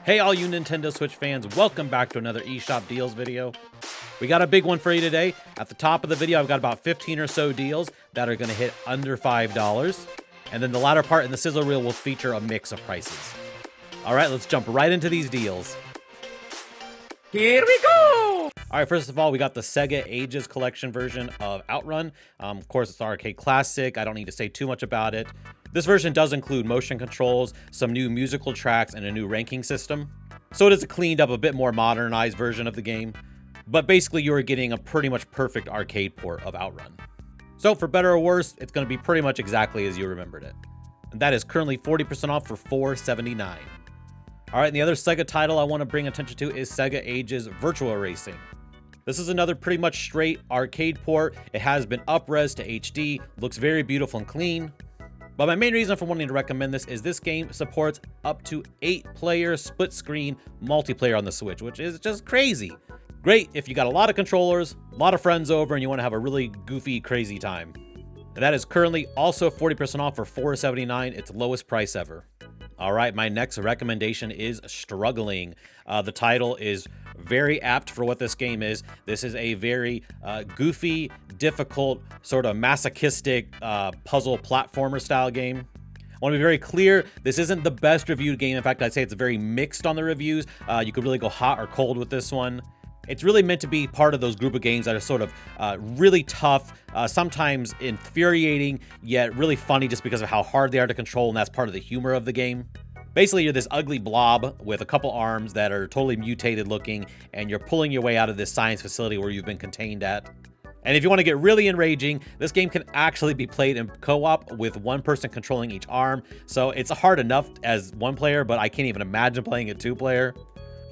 Hey all you Nintendo Switch fans, welcome back to another eShop Deals video. We got a big one for you today. At the top of the video, I've got about 15 or so deals that are going to hit under $5. And then the latter part in the sizzle reel will feature a mix of prices. All right, let's jump right into these deals. Here we go! All right, first of all, we got the Sega Ages Collection version of Outrun. Of course, it's an arcade classic. I don't need to say too much about it. This version does include motion controls, some new musical tracks, and a new ranking system. So it is a cleaned up, a bit more modernized version of the game. But basically, you are getting a pretty much perfect arcade port of Outrun. So for better or worse, it's going to be pretty much exactly as you remembered it. And that is currently 40% off for $479. All right, and the other Sega title I want to bring attention to is Sega Ages Virtua Racing. This is another pretty much straight arcade port. It has been up-res to HD, looks very beautiful and clean. But my main reason for wanting to recommend this game supports up to 8-player split-screen multiplayer on the Switch, which is just crazy. Great if you got a lot of controllers, a lot of friends over, and you want to have a really goofy, crazy time. And that is currently also 40% off for $479, its lowest price ever. All right, my next recommendation is Struggling. The title is very apt for what this game is. This is a very goofy, difficult, sort of masochistic puzzle platformer style game. I want to be very clear, this isn't the best reviewed game. In fact, I'd say it's very mixed on the reviews. You could really go hot or cold with this one. It's really meant to be part of those group of games that are sort of really tough, sometimes infuriating, yet really funny just because of how hard they are to control, and that's part of the humor of the game. Basically, you're this ugly blob with a couple arms that are totally mutated looking, and you're pulling your way out of this science facility where you've been contained at. And if you want to get really enraging, this game can actually be played in co-op with one person controlling each arm. So it's hard enough as one player, but I can't even imagine playing it two-player.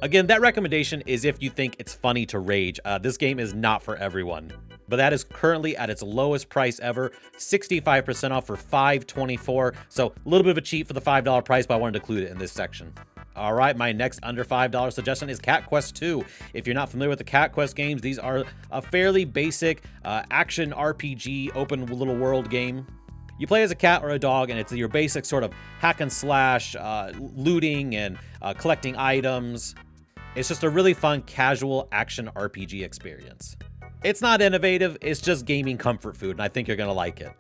Again, that recommendation is if you think it's funny to rage. This game is not for everyone. But that is currently at its lowest price ever, 65% off for $524. So a little bit of a cheat for the $5 price, but I wanted to include it in this section. All right, my next under $5 suggestion is Cat Quest 2. If you're not familiar with the Cat Quest games, these are a fairly basic action RPG, open little world game. You play as a cat or a dog, and it's your basic sort of hack and slash, looting and collecting items. It's just a really fun, casual action RPG experience. It's not innovative, it's just gaming comfort food, and I think you're going to like it.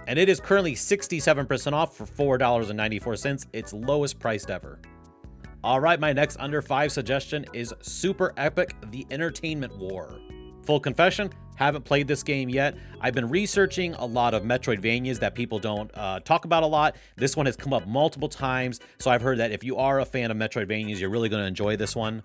And it is currently 67% off for $4.94, its lowest priced ever. All right, my next under $5 suggestion is Superepic: The Entertainment War. Full confession, haven't played this game yet. I've been researching a lot of Metroidvanias that people don't talk about a lot. This one has come up multiple times, so I've heard that if you are a fan of Metroidvanias, you're really going to enjoy this one.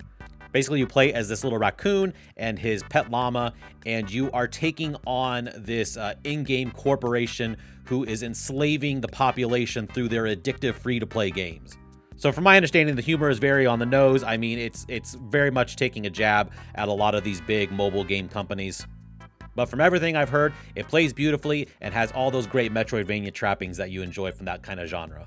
Basically, you play as this little raccoon and his pet llama, and you are taking on this in-game corporation who is enslaving the population through their addictive free-to-play games. So from my understanding, the humor is very on the nose. I mean, it's very much taking a jab at a lot of these big mobile game companies. But from everything I've heard, it plays beautifully and has all those great Metroidvania trappings that you enjoy from that kind of genre.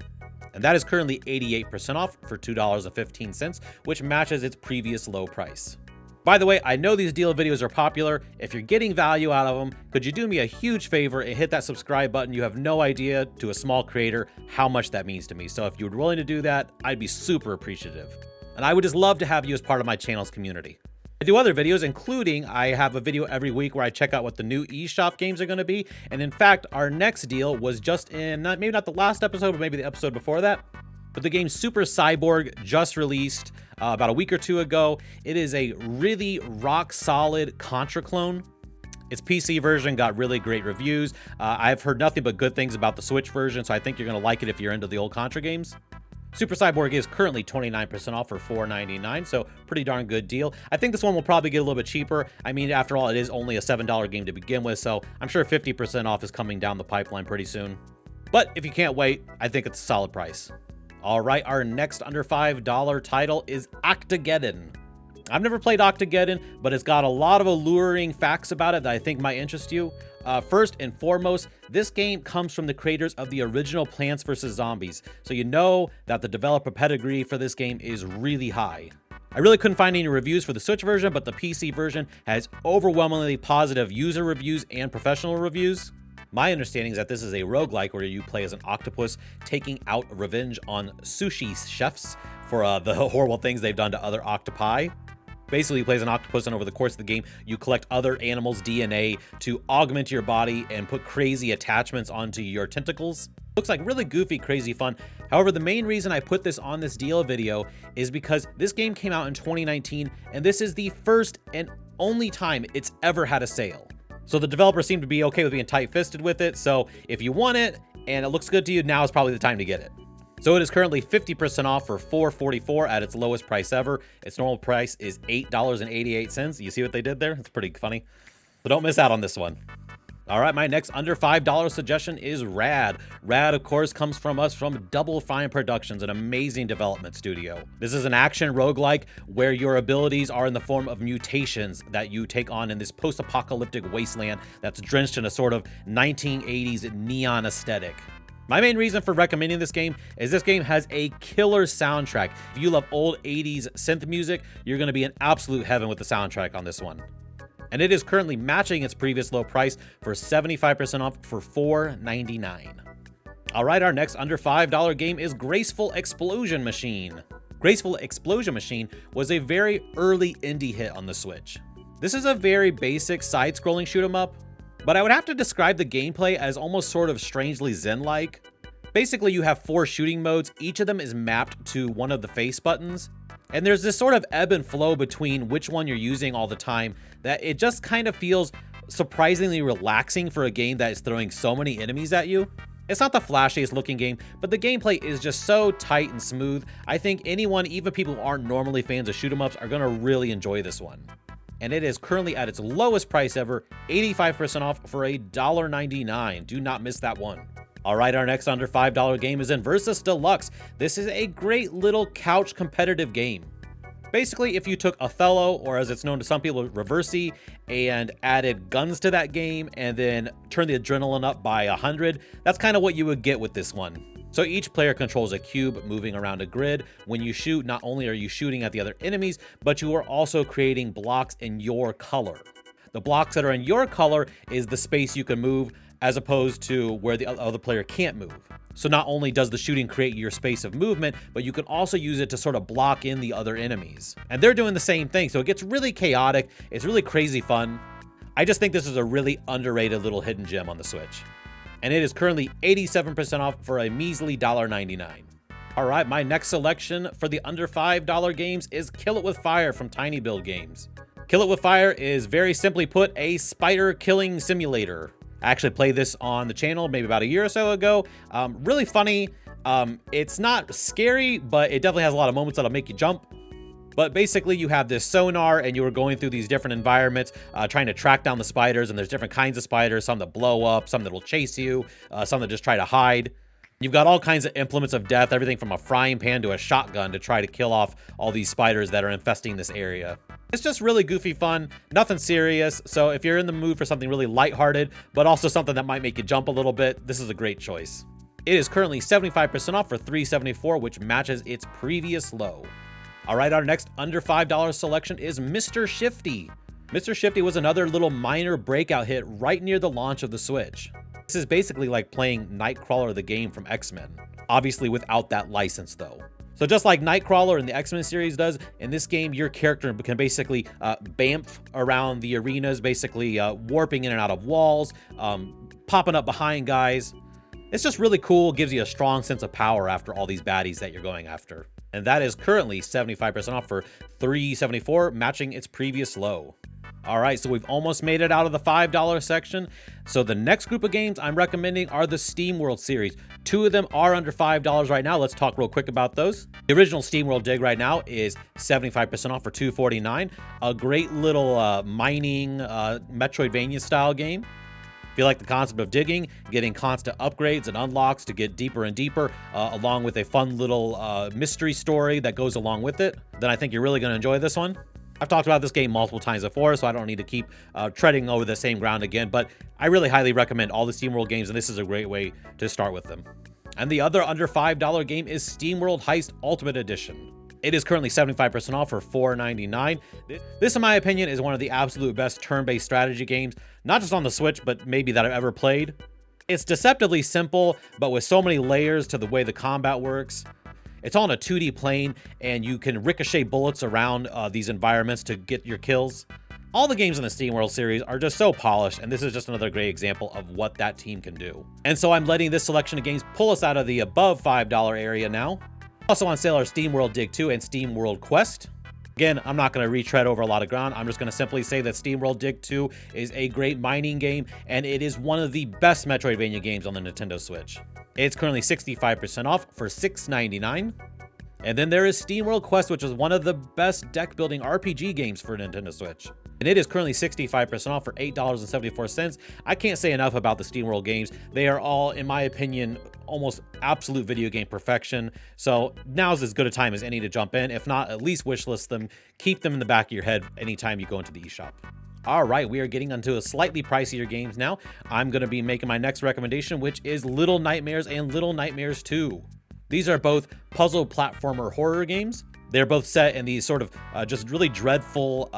And that is currently 88% off for $2.15, which matches its previous low price. By the way, I know these deal videos are popular. If you're getting value out of them, could you do me a huge favor and hit that subscribe button? You have no idea, to a small creator, how much that means to me. So if you were willing to do that, I'd be super appreciative. And I would just love to have you as part of my channel's community. I do other videos, including I have a video every week where I check out what the new eShop games are going to be. And in fact, our next deal was just in, maybe not the last episode, but maybe the episode before that. But the game Super Cyborg just released about a week or two ago. It is a really rock-solid Contra clone. Its PC version got really great reviews. I've heard nothing but good things about the Switch version, so I think you're going to like it if you're into the old Contra games. Super Cyborg is currently 29% off for $4.99, so pretty darn good deal. I think this one will probably get a little bit cheaper. I mean, after all, it is only a $7 game to begin with, so I'm sure 50% off is coming down the pipeline pretty soon. But if you can't wait, I think it's a solid price. All right, our next under $5 title is Octogeddon. I've never played Octogeddon, but it's got a lot of alluring facts about it that I think might interest you. First and foremost, this game comes from the creators of the original Plants vs. Zombies, so you know that the developer pedigree for this game is really high. I really couldn't find any reviews for the Switch version, but the PC version has overwhelmingly positive user reviews and professional reviews. My understanding is that this is a roguelike where you play as an octopus taking out revenge on sushi chefs for the horrible things they've done to other octopi. Basically, you play as an octopus, and over the course of the game, you collect other animals' DNA to augment your body and put crazy attachments onto your tentacles. Looks like really goofy, crazy fun. However, the main reason I put this on this deal video is because this game came out in 2019, and this is the first and only time it's ever had a sale. So the developers seem to be okay with being tight-fisted with it, so if you want it and it looks good to you, now is probably the time to get it. So it is currently 50% off for $4.44 at its lowest price ever. Its normal price is $8.88. You see what they did there? It's pretty funny. So don't miss out on this one. All right, my next under $5 suggestion is Rad. Rad, of course, comes from us from Double Fine Productions, an amazing development studio. This is an action roguelike where your abilities are in the form of mutations that you take on in this post-apocalyptic wasteland that's drenched in a sort of 1980s neon aesthetic. My main reason for recommending this game is this game has a killer soundtrack. If you love old 80s synth music, you're going to be in absolute heaven with the soundtrack on this one. And it is currently matching its previous low price for 75% off for $4.99. All right, our next under $5 game is Graceful Explosion Machine. Graceful Explosion Machine was a very early indie hit on the Switch. This is a very basic side-scrolling shoot-'em-up, but I would have to describe the gameplay as almost sort of strangely zen-like. Basically, you have 4 shooting modes. Each of them is mapped to one of the face buttons. And there's this sort of ebb and flow between which one you're using all the time that it just kind of feels surprisingly relaxing for a game that is throwing so many enemies at you. It's not the flashiest looking game, but the gameplay is just so tight and smooth. I think anyone, even people who aren't normally fans of shoot-'em-ups, are going to really enjoy this one. And it is currently at its lowest price ever, 85% off for $1.99. Do not miss that one. All right, our next under $5 game is Inversus Deluxe. This is a great little couch competitive game. Basically, if you took Othello, or as it's known to some people, Reversi, and added guns to that game and then turned the adrenaline up by 100, that's kind of what you would get with this one. So each player controls a cube moving around a grid. When you shoot, not only are you shooting at the other enemies, but you are also creating blocks in your color. The blocks that are in your color is the space you can move, as opposed to where the other player can't move. So not only does the shooting create your space of movement, but you can also use it to sort of block in the other enemies. And they're doing the same thing, so it gets really chaotic. It's really crazy fun. I just think this is a really underrated little hidden gem on the Switch. And it is currently 87% off for a measly $1.99. All right, my next selection for the under $5 games is Kill It With Fire from Tiny Build Games. Kill It With Fire is, very simply put, a spider killing simulator. I actually played this on the channel maybe about a year or so ago. Really funny. It's not scary, but it definitely has a lot of moments that'll make you jump. But basically, you have this sonar, and you are going through these different environments, trying to track down the spiders, and there's different kinds of spiders, some that blow up, some that will chase you, some that just try to hide. You've got all kinds of implements of death, everything from a frying pan to a shotgun to try to kill off all these spiders that are infesting this area. It's just really goofy fun, nothing serious, so if you're in the mood for something really lighthearted, but also something that might make you jump a little bit, this is a great choice. It is currently 75% off for $3.74, which matches its previous low. All right, our next under $5 selection is Mr. Shifty. Mr. Shifty was another little minor breakout hit right near the launch of the Switch. This is basically like playing Nightcrawler the game from X-Men, obviously without that license though. So just like Nightcrawler in the X-Men series does, in this game, your character can basically bamf around the arenas, basically warping in and out of walls, popping up behind guys. It's just really cool, gives you a strong sense of power after all these baddies that you're going after. And that is currently 75% off for $3.74, matching its previous low. All right, so we've almost made it out of the $5 section. So the next group of games I'm recommending are the Steamworld series. 2 of them are under $5 right now. Let's talk real quick about those. The original Steamworld Dig right now is 75% off for $2.49. A great little mining Metroidvania style game. If you like the concept of digging, getting constant upgrades and unlocks to get deeper and deeper, along with a fun little mystery story that goes along with it, then I think you're really going to enjoy this one. I've talked about this game multiple times before, so I don't need to keep treading over the same ground again, but I really highly recommend all the Steamworld games, and this is a great way to start with them. And the other under $5 game is Steamworld Heist Ultimate Edition. It is currently 75% off for $4.99. This, in my opinion, is one of the absolute best turn-based strategy games, not just on the Switch, but maybe that I've ever played. It's deceptively simple, but with so many layers to the way the combat works. It's all in a 2D plane, and you can ricochet bullets around these environments to get your kills. All the games in the Steamworld series are just so polished, and this is just another great example of what that team can do. And so I'm letting this selection of games pull us out of the above $5 area now. Also on sale are Steamworld Dig 2 and Steamworld Quest. Again, I'm not going to retread over a lot of ground. I'm just going to simply say that Steamworld Dig 2 is a great mining game, and it is one of the best Metroidvania games on the Nintendo Switch. It's currently 65% off for $6.99. And then there is Steamworld Quest, which is one of the best deck-building RPG games for Nintendo Switch. And it is currently 65% off for $8.74. I can't say enough about the Steamworld games. They are all, in my opinion, almost absolute video game perfection. So now's as good a time as any to jump in. If not, at least wishlist them. Keep them in the back of your head anytime you go into the eShop. All right, we are getting onto a slightly pricier games now. I'm going to be making my next recommendation, which is Little Nightmares and Little Nightmares 2. These are both puzzle platformer horror games. They're both set in these sort of just really dreadful,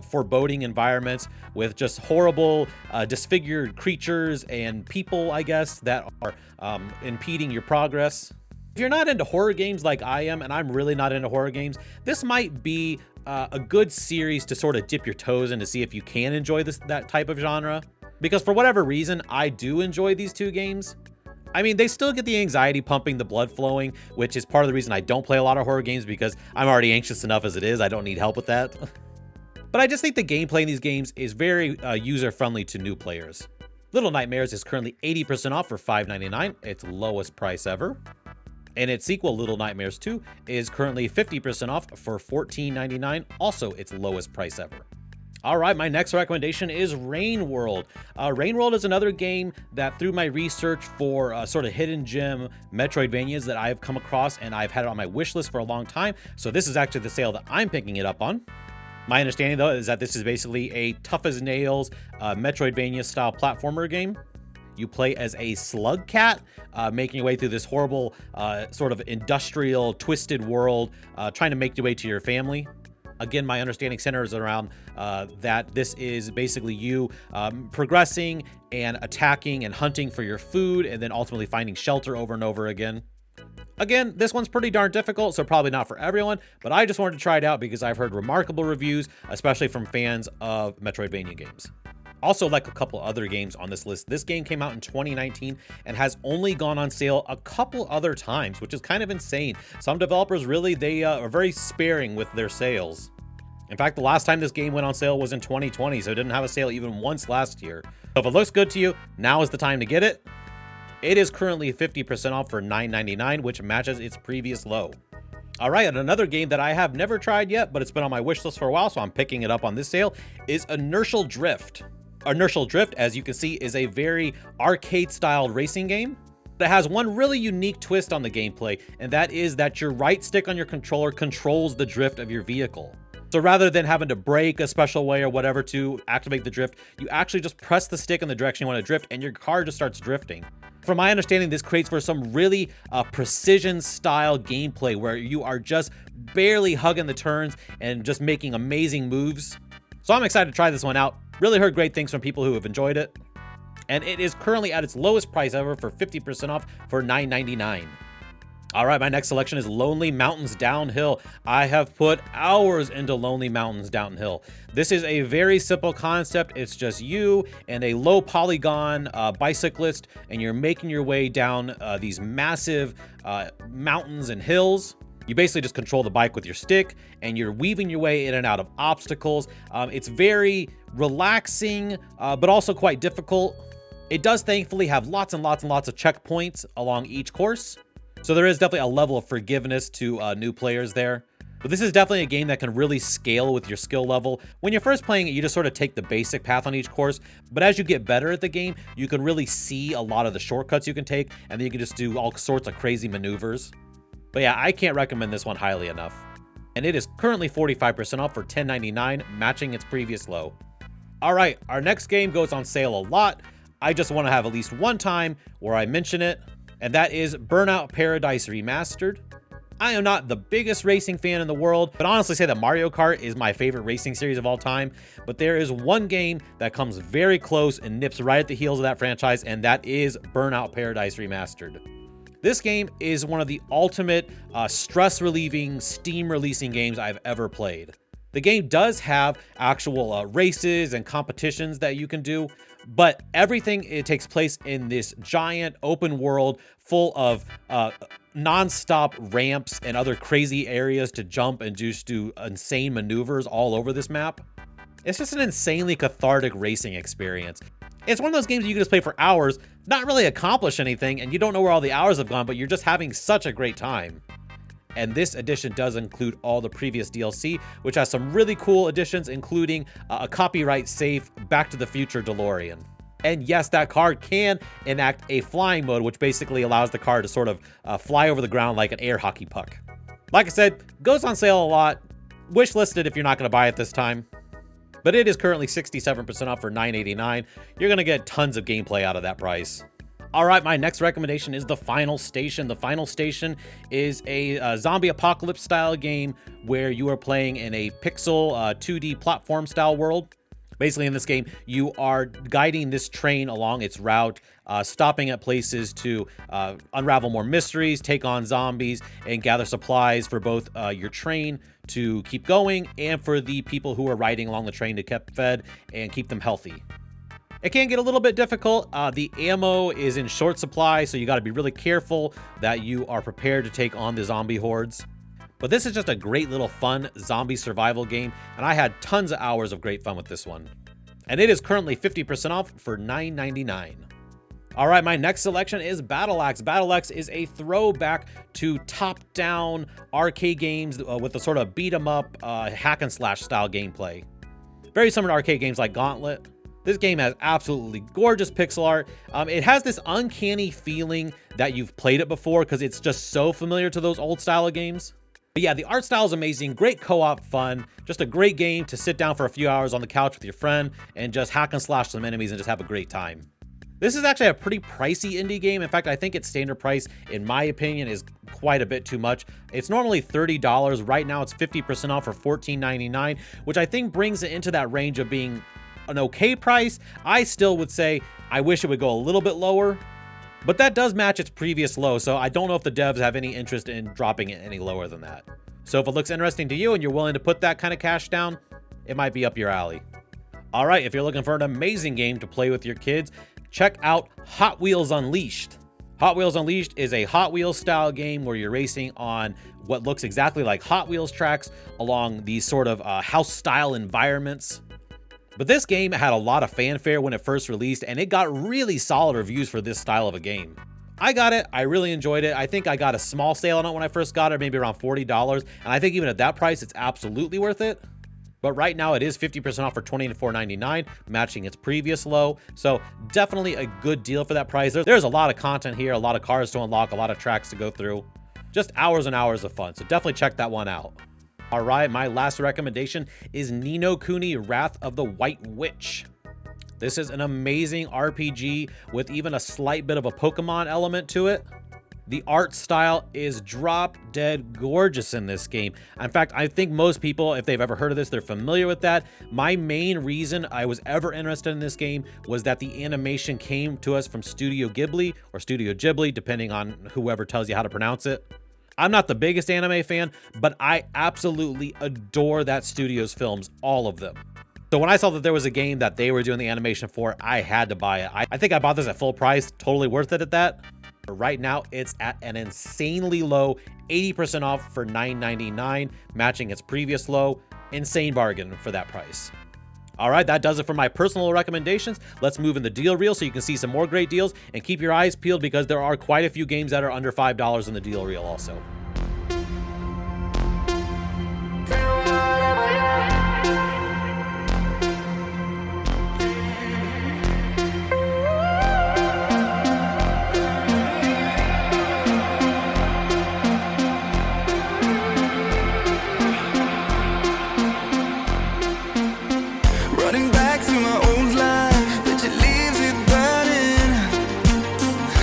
foreboding environments with just horrible, disfigured creatures and people, I guess, that are impeding your progress. If you're not into horror games like I am, and I'm really not into horror games, this might be a good series to sort of dip your toes in to see if you can enjoy that type of genre. Because for whatever reason, I do enjoy these two games. I mean, they still get the anxiety pumping, the blood flowing, which is part of the reason I don't play a lot of horror games, because I'm already anxious enough as it is. I don't need help with that. But I just think the gameplay in these games is very user-friendly to new players. Little Nightmares is currently 80% off for $5.99, its lowest price ever. And its sequel, Little Nightmares 2, is currently 50% off for $14.99, also its lowest price ever. All right, my next recommendation is Rain World. Rain World is another game that through my research for sort of hidden gem Metroidvanias that I've come across, and I've had it on my wish list for a long time. So this is actually the sale that I'm picking it up on. My understanding though is that this is basically a tough as nails Metroidvania style platformer game. You play as a slug cat, making your way through this horrible sort of industrial twisted world, trying to make your way to your family. Again, my understanding centers around that this is basically you progressing and attacking and hunting for your food, and then ultimately finding shelter over and over again. Again, this one's pretty darn difficult, so probably not for everyone, but I just wanted to try it out because I've heard remarkable reviews, especially from fans of Metroidvania games. Also, like a couple other games on this list, this game came out in 2019 and has only gone on sale a couple other times, which is kind of insane. Some developers really, they are very sparing with their sales. In fact, the last time this game went on sale was in 2020, so it didn't have a sale even once last year. So if it looks good to you, now is the time to get it. It is currently 50% off for $9.99, which matches its previous low. All right, and another game that I have never tried yet, but it's been on my wish list for a while, so I'm picking it up on this sale, is Inertial Drift. Inertial Drift, as you can see, is a very arcade-styled racing game. It has one really unique twist on the gameplay, and that is that your right stick on your controller controls the drift of your vehicle. So rather than having to brake a special way or whatever to activate the drift, you actually just press the stick in the direction you want to drift, and your car just starts drifting. From my understanding, this creates for some really precision-style gameplay where you are just barely hugging the turns and just making amazing moves. So I'm excited to try this one out. Really heard great things from people who have enjoyed it. And it is currently at its lowest price ever for 50% off for $9.99. All right, my next selection is Lonely Mountains Downhill. I have put hours into Lonely Mountains Downhill. This is a very simple concept. It's just you and a low polygon bicyclist, and you're making your way down these massive mountains and hills. You basically just control the bike with your stick, and you're weaving your way in and out of obstacles. It's very relaxing, but also quite difficult. It does thankfully have lots and lots and lots of checkpoints along each course. So there is definitely a level of forgiveness to new players there. But this is definitely a game that can really scale with your skill level. When you're first playing it, you just sort of take the basic path on each course. But as you get better at the game, you can really see a lot of the shortcuts you can take, and then you can just do all sorts of crazy maneuvers. But yeah, I can't recommend this one highly enough. And it is currently 45% off for $10.99, matching its previous low. All right, our next game goes on sale a lot. I just want to have at least one time where I mention it, and that is Burnout Paradise Remastered. I am not the biggest racing fan in the world, but honestly say that Mario Kart is my favorite racing series of all time. But there is one game that comes very close and nips right at the heels of that franchise, and that is Burnout Paradise Remastered. This game is one of the ultimate stress-relieving, steam-releasing games I've ever played. The game does have actual races and competitions that you can do, but everything, it takes place in this giant open world full of non-stop ramps and other crazy areas to jump and just do insane maneuvers all over this map. It's just an insanely cathartic racing experience. It's one of those games you can just play for hours, not really accomplish anything, and you don't know where all the hours have gone, but you're just having such a great time. And this edition does include all the previous DLC, which has some really cool additions, including a copyright-safe Back to the Future DeLorean. And yes, that car can enact a flying mode, which basically allows the car to sort of fly over the ground like an air hockey puck. Like I said, goes on sale a lot. Wish listed if you're not going to buy it this time. But it is currently 67% off for $9.89. You're going to get tons of gameplay out of that price. All right, my next recommendation is The Final Station. The Final Station is a zombie apocalypse style game where you are playing in a pixel 2D platform style world. Basically, in this game, you are guiding this train along its route, stopping at places to unravel more mysteries, take on zombies, and gather supplies for both your train to keep going and for the people who are riding along the train to keep fed and keep them healthy. It can get a little bit difficult. The ammo is in short supply, so you got to be really careful that you are prepared to take on the zombie hordes. But this is just a great little fun zombie survival game, and I had tons of hours of great fun with this one. And it is currently 50% off for $9.99. All right, my next selection is Battle Axe. Battle Axe is a throwback to top-down arcade games with a sort of beat-em-up hack-and-slash style gameplay. Very similar to arcade games like Gauntlet. This game has absolutely gorgeous pixel art. It has this uncanny feeling that you've played it before because it's just so familiar to those old style of games. But yeah, the art style is amazing, great co-op fun, just a great game to sit down for a few hours on the couch with your friend and just hack and slash some enemies and just have a great time. This is actually a pretty pricey indie game. In fact, I think its standard price, in my opinion, is quite a bit too much. It's normally $30. Right now, it's 50% off for $14.99, which I think brings it into that range of being an okay price. I still would say I wish it would go a little bit lower, but that does match its previous low, so I don't know if the devs have any interest in dropping it any lower than that. So if it looks interesting to you and you're willing to put that kind of cash down, it might be up your alley. All right, if you're looking for an amazing game to play with your kids, check out Hot Wheels Unleashed. Hot Wheels Unleashed is a Hot Wheels style game where you're racing on what looks exactly like Hot Wheels tracks along these sort of house style environments. But this game had a lot of fanfare when it first released, and it got really solid reviews for this style of a game. I got it, I really enjoyed it. I think I got a small sale on it when I first got it, maybe around $40, and I think even at that price, it's absolutely worth it. But right now it is 50% off for $24.99, matching its previous low. So definitely a good deal for that price. There's a lot of content here, a lot of cars to unlock, a lot of tracks to go through. Just hours and hours of fun, so definitely check that one out. All right, my last recommendation is No Kuni Wrath of the White Witch. This is an amazing RPG with even a slight bit of a Pokemon element to it. The art style is drop dead gorgeous in this game. In fact, I think most people, if they've ever heard of this, they're familiar with that. My main reason I was ever interested in this game was that the animation came to us from Studio Ghibli, or Studio Ghibli, depending on whoever tells you how to pronounce it. I'm not the biggest anime fan, but I absolutely adore that studio's films, all of them. So when I saw that there was a game that they were doing the animation for, I had to buy it. I think I bought this at full price, totally worth it at that. But right now, it's at an insanely low 80% off for $9.99, matching its previous low. Insane bargain for that price. All right, that does it for my personal recommendations. Let's move in the deal reel so you can see some more great deals, and keep your eyes peeled because there are quite a few games that are under $5 in the deal reel also.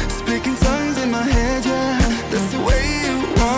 Speaking tongues in my head, yeah, that's the way you want.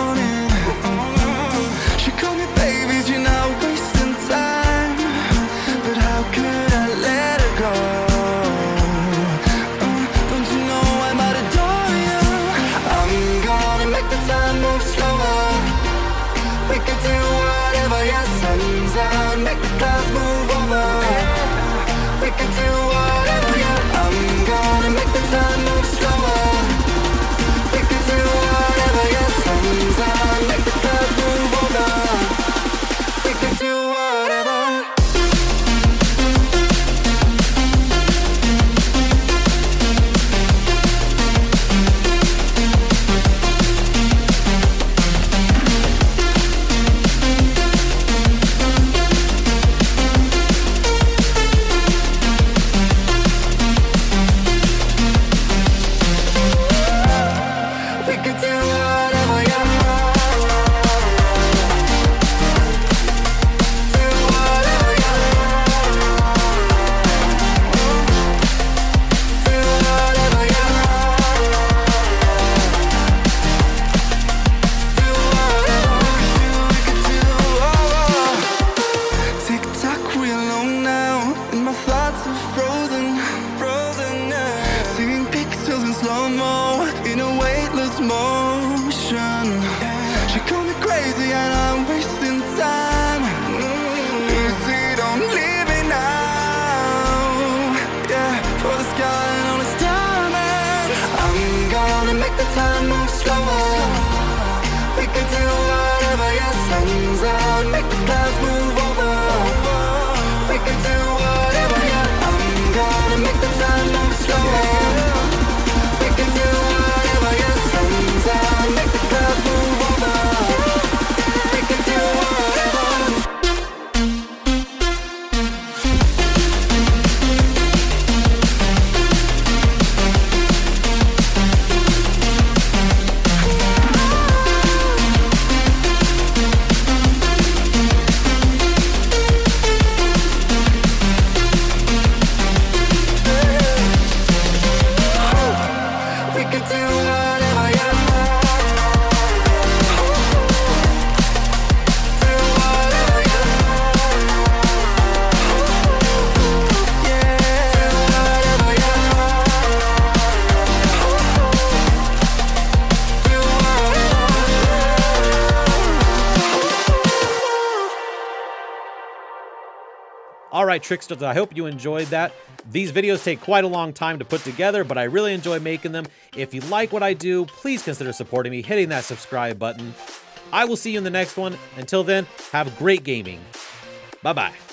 All right, Tricksters, I hope you enjoyed that. These videos take quite a long time to put together, but I really enjoy making them. If you like what I do, please consider supporting me, hitting that subscribe button. I will see you in the next one. Until then, have great gaming. Bye-bye.